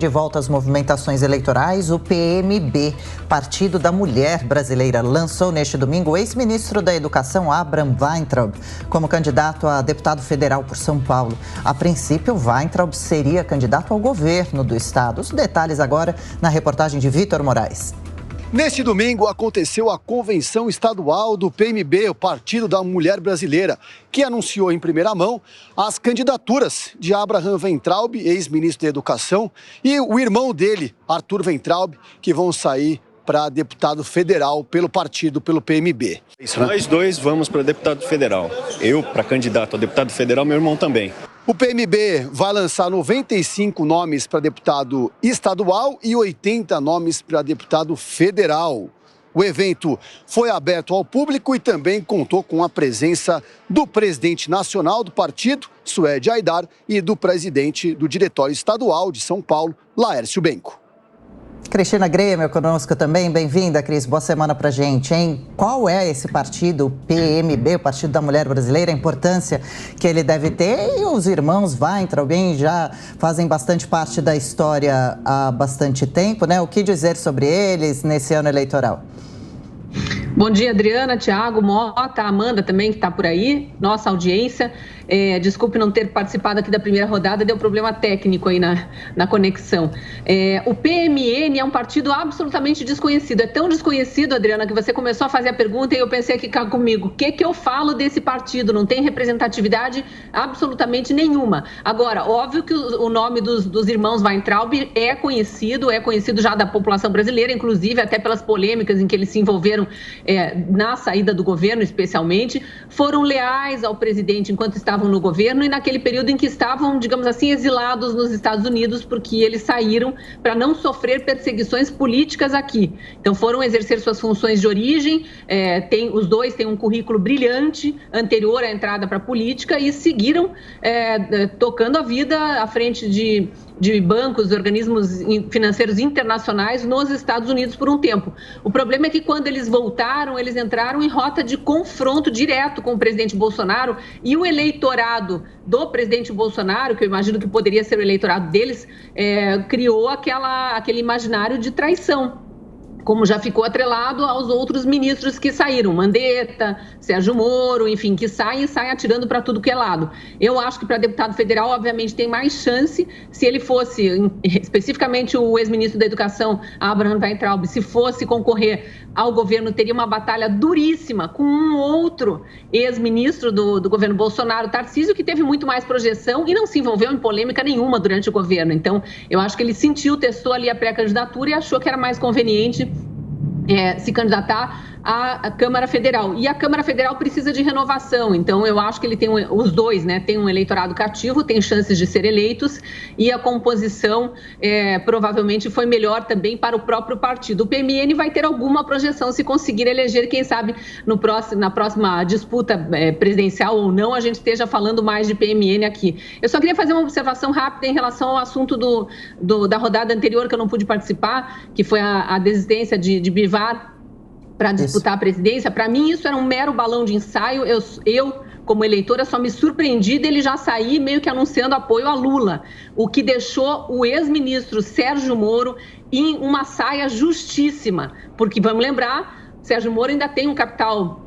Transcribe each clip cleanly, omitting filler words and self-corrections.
De volta às movimentações eleitorais, o PMB, Partido da Mulher Brasileira, lançou neste domingo o ex-ministro da Educação, Abraham Weintraub, como candidato a deputado federal por São Paulo. A princípio, Weintraub seria candidato ao governo do estado. Os detalhes agora na reportagem de Vitor Moraes. Neste domingo aconteceu a convenção estadual do PMB, o Partido da Mulher Brasileira, que anunciou em primeira mão as candidaturas de Abraham Weintraub, ex-ministro da Educação, e o irmão dele, Arthur Weintraub, que vão sair para deputado federal pelo partido, pelo PMB. Isso, né? Nós dois vamos para deputado federal. Eu para candidato a deputado federal, meu irmão também. O PMB vai lançar 95 nomes para deputado estadual e 80 nomes para deputado federal. O evento foi aberto ao público e também contou com a presença do presidente nacional do partido, Suede Aidar, e do presidente do Diretório Estadual de São Paulo, Laércio Benco. Cristina Grêmio conosco também. Bem-vinda, Cris. Boa semana pra gente, hein? Qual é esse partido, o PMB, o Partido da Mulher Brasileira, a importância que ele deve ter? E os irmãos Weintraub já fazem bastante parte da história há bastante tempo, né? O que dizer sobre eles nesse ano eleitoral? Bom dia, Adriana, Tiago, Mota, Amanda também, que está por aí, nossa audiência. Desculpe não ter participado aqui da primeira rodada, deu problema técnico aí na conexão. O PMN é um partido absolutamente desconhecido. É tão desconhecido, Adriana, que você começou a fazer a pergunta e eu pensei aqui cá comigo, o que eu falo desse partido? Não tem representatividade absolutamente nenhuma. Agora, óbvio que o nome dos irmãos Weintraub é conhecido já da população brasileira, inclusive até pelas polêmicas em que eles se envolveram na saída do governo, especialmente, foram leais ao presidente enquanto estavam no governo e naquele período em que estavam, digamos assim, exilados nos Estados Unidos, porque eles saíram para não sofrer perseguições políticas aqui. Então foram exercer suas funções de origem, os dois têm um currículo brilhante anterior à entrada para a política e seguiram tocando a vida à frente de bancos, organismos financeiros internacionais nos Estados Unidos por um tempo. O problema é que quando eles voltaram, eles entraram em rota de confronto direto com o presidente Bolsonaro e o eleitorado do presidente Bolsonaro, que eu imagino que poderia ser o eleitorado deles, criou aquele imaginário de traição, como já ficou atrelado aos outros ministros que saíram, Mandetta, Sérgio Moro, enfim, que saem atirando para tudo que é lado. Eu acho que para deputado federal, obviamente, tem mais chance se ele fosse, especificamente o ex-ministro da Educação, Abraham Weintraub, se fosse concorrer ao governo, teria uma batalha duríssima com um outro ex-ministro do governo Bolsonaro, Tarcísio, que teve muito mais projeção e não se envolveu em polêmica nenhuma durante o governo. Então, eu acho que ele testou ali a pré-candidatura e achou que era mais conveniente se candidatar à Câmara Federal. E a Câmara Federal precisa de renovação, então eu acho que ele tem os dois, né? Tem um eleitorado cativo, tem chances de ser eleitos e a composição provavelmente foi melhor também para o próprio partido. O PMN vai ter alguma projeção se conseguir eleger, quem sabe na próxima disputa presidencial ou não, a gente esteja falando mais de PMN aqui. Eu só queria fazer uma observação rápida em relação ao assunto da rodada anterior que eu não pude participar, que foi a desistência de Bivar para disputar a presidência. Para mim, isso era um mero balão de ensaio. Eu, como eleitora, só me surpreendi dele já sair meio que anunciando apoio a Lula, o que deixou o ex-ministro Sérgio Moro em uma saia justíssima, porque, vamos lembrar, Sérgio Moro ainda tem um capital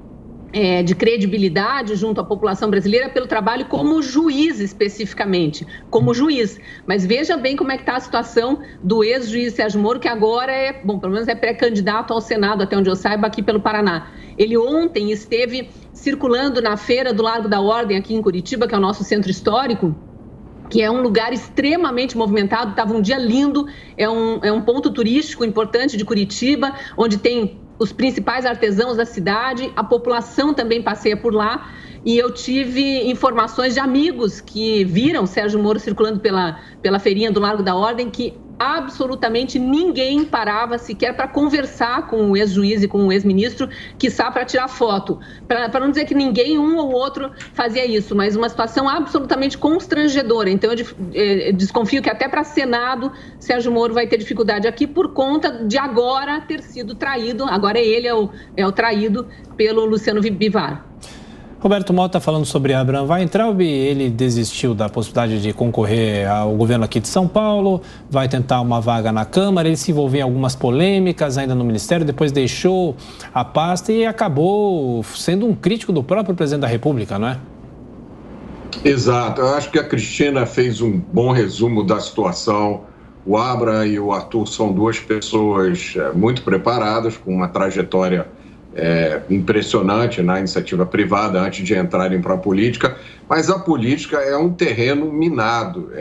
de credibilidade junto à população brasileira pelo trabalho como juiz, especificamente, como juiz. Mas veja bem como é que está a situação do ex-juiz Sérgio Moro, que agora pelo menos é pré-candidato ao Senado, até onde eu saiba, aqui pelo Paraná. Ele ontem esteve circulando na Feira do Largo da Ordem, aqui em Curitiba, que é o nosso centro histórico, que é um lugar extremamente movimentado, estava um dia lindo, é um ponto turístico importante de Curitiba, onde tem os principais artesãos da cidade, a população também passeia por lá, e eu tive informações de amigos que viram Sérgio Moro circulando pela feirinha do Largo da Ordem, que absolutamente ninguém parava sequer para conversar com o ex-juiz e com o ex-ministro, quiçá para tirar foto. Para não dizer que ninguém, um ou outro, fazia isso, mas uma situação absolutamente constrangedora. Então, eu desconfio que até para Senado, Sérgio Moro vai ter dificuldade aqui por conta de agora ter sido traído, agora ele é o traído pelo Luciano Bivar. Roberto Mota falando sobre Abraham Weintraub, ele desistiu da possibilidade de concorrer ao governo aqui de São Paulo, vai tentar uma vaga na Câmara, ele se envolveu em algumas polêmicas ainda no Ministério, depois deixou a pasta e acabou sendo um crítico do próprio presidente da República, não é? Exato, eu acho que a Cristina fez um bom resumo da situação. O Abraham e o Arthur são duas pessoas muito preparadas, com uma trajetória impressionante na iniciativa privada antes de entrarem para a política, mas a política é um terreno minado,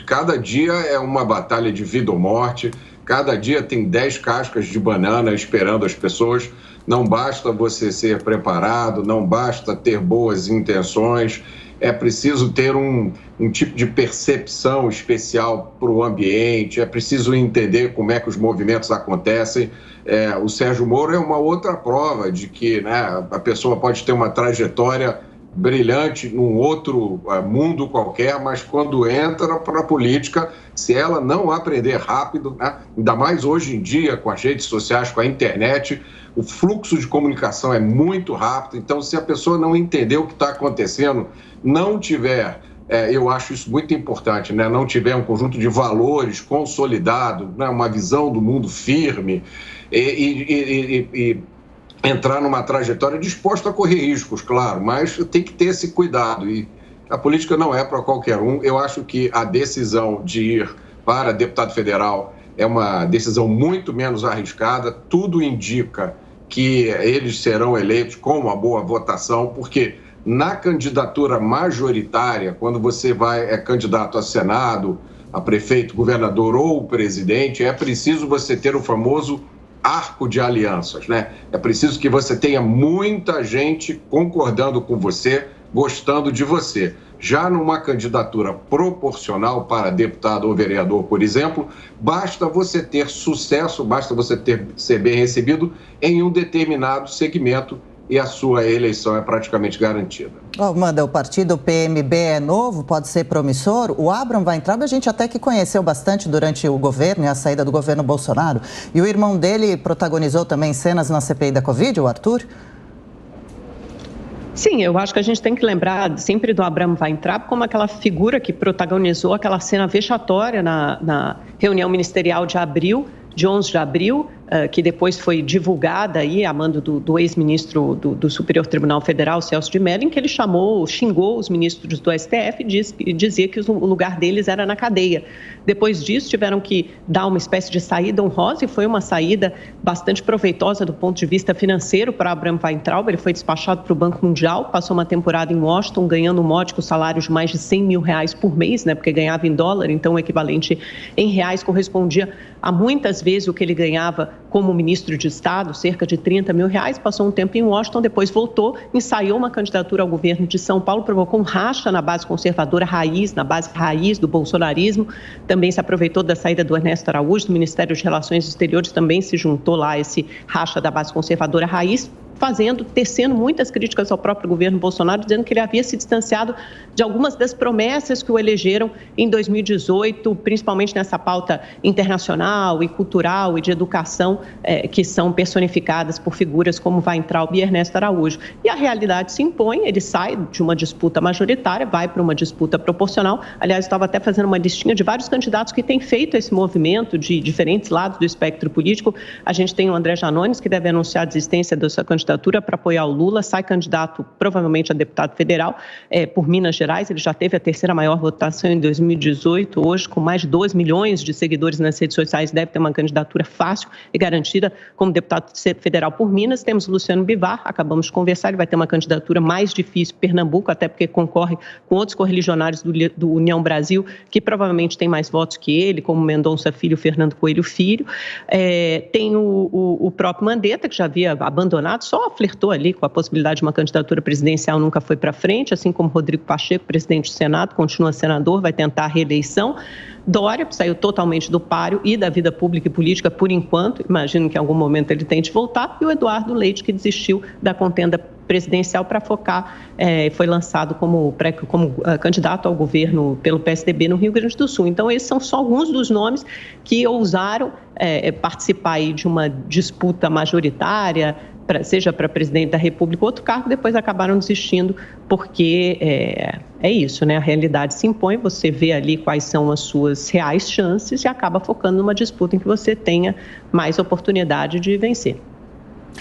cada dia é uma batalha de vida ou morte, cada dia tem 10 cascas de banana esperando as pessoas. Não basta você ser preparado, não basta ter boas intenções, é preciso ter um tipo de percepção especial para o ambiente, é preciso entender como é que os movimentos acontecem. O Sérgio Moro é uma outra prova de que, né, a pessoa pode ter uma trajetória brilhante num outro mundo qualquer, mas quando entra para a política, se ela não aprender rápido, né, ainda mais hoje em dia com as redes sociais, com a internet, o fluxo de comunicação é muito rápido. Então, se a pessoa não entender o que está acontecendo, não tiver, eu acho isso muito importante, né, não tiver um conjunto de valores consolidado, né, uma visão do mundo firme e entrar numa trajetória disposta a correr riscos, claro, mas tem que ter esse cuidado. E a política não é para qualquer um. Eu acho que a decisão de ir para deputado federal é uma decisão muito menos arriscada. Tudo indica que eles serão eleitos com uma boa votação, porque na candidatura majoritária, quando você é candidato a Senado, a prefeito, governador ou presidente, é preciso você ter o famoso arco de alianças, né? É preciso que você tenha muita gente concordando com você, gostando de você. Já numa candidatura proporcional para deputado ou vereador, por exemplo, basta você ter sucesso, basta você ser bem recebido em um determinado segmento e a sua eleição é praticamente garantida. Amanda, o partido PMB é novo, pode ser promissor. O Abraham Weintraub a gente até que conheceu bastante durante o governo e a saída do governo Bolsonaro. E o irmão dele protagonizou também cenas na CPI da Covid, o Arthur? Sim, eu acho que a gente tem que lembrar sempre do Abraham Weintraub como aquela figura que protagonizou aquela cena vexatória na reunião ministerial de 11 de abril, que depois foi divulgada aí, a mando do ex-ministro do Superior Tribunal Federal, Celso de Mello, em que ele xingou os ministros do STF e dizia que o lugar deles era na cadeia. Depois disso, tiveram que dar uma espécie de saída honrosa, e foi uma saída bastante proveitosa do ponto de vista financeiro para Abraham Weintraub. Ele foi despachado para o Banco Mundial, passou uma temporada em Washington, ganhando um módico salário de mais de R$100 mil por mês, né, porque ganhava em dólar, então o equivalente em reais correspondia a muitas vezes o que ele ganhava como ministro de Estado, cerca de R$30 mil, passou um tempo em Washington, depois voltou, ensaiou uma candidatura ao governo de São Paulo, provocou um racha na base conservadora raiz, na base raiz do bolsonarismo, também se aproveitou da saída do Ernesto Araújo, do Ministério de Relações Exteriores, também se juntou lá a esse racha da base conservadora raiz, tecendo muitas críticas ao próprio governo Bolsonaro, dizendo que ele havia se distanciado de algumas das promessas que o elegeram em 2018, principalmente nessa pauta internacional e cultural e de educação, que são personificadas por figuras como Weintraub e Ernesto Araújo. E a realidade se impõe, ele sai de uma disputa majoritária, vai para uma disputa proporcional. Aliás, estava até fazendo uma listinha de vários candidatos que têm feito esse movimento de diferentes lados do espectro político. A gente tem o André Janones, que deve anunciar a desistência da sua candidatura para apoiar o Lula, sai candidato provavelmente a deputado federal por Minas Gerais. Ele já teve a terceira maior votação em 2018, hoje com mais de 2 milhões de seguidores nas redes sociais, deve ter uma candidatura fácil e garantida como deputado federal por Minas. Temos o Luciano Bivar, acabamos de conversar, ele vai ter uma candidatura mais difícil, Pernambuco, até porque concorre com outros correligionários do União Brasil, que provavelmente tem mais votos que ele, como Mendonça Filho, Fernando Coelho Filho. Tem o próprio Mandetta, que já havia abandonado, só flertou ali com a possibilidade de uma candidatura presidencial, nunca foi para frente, assim como Rodrigo Pacheco, presidente do Senado, continua senador, vai tentar a reeleição. Dória saiu totalmente do páreo e da vida pública e política por enquanto, imagino que em algum momento ele tente voltar, e o Eduardo Leite, que desistiu da contenda presidencial para focar, foi lançado como candidato ao governo pelo PSDB no Rio Grande do Sul. Então, esses são só alguns dos nomes que ousaram participar aí de uma disputa majoritária, seja para presidente da República ou outro cargo, depois acabaram desistindo, porque é isso, né? A realidade se impõe, você vê ali quais são as suas reais chances e acaba focando numa disputa em que você tenha mais oportunidade de vencer.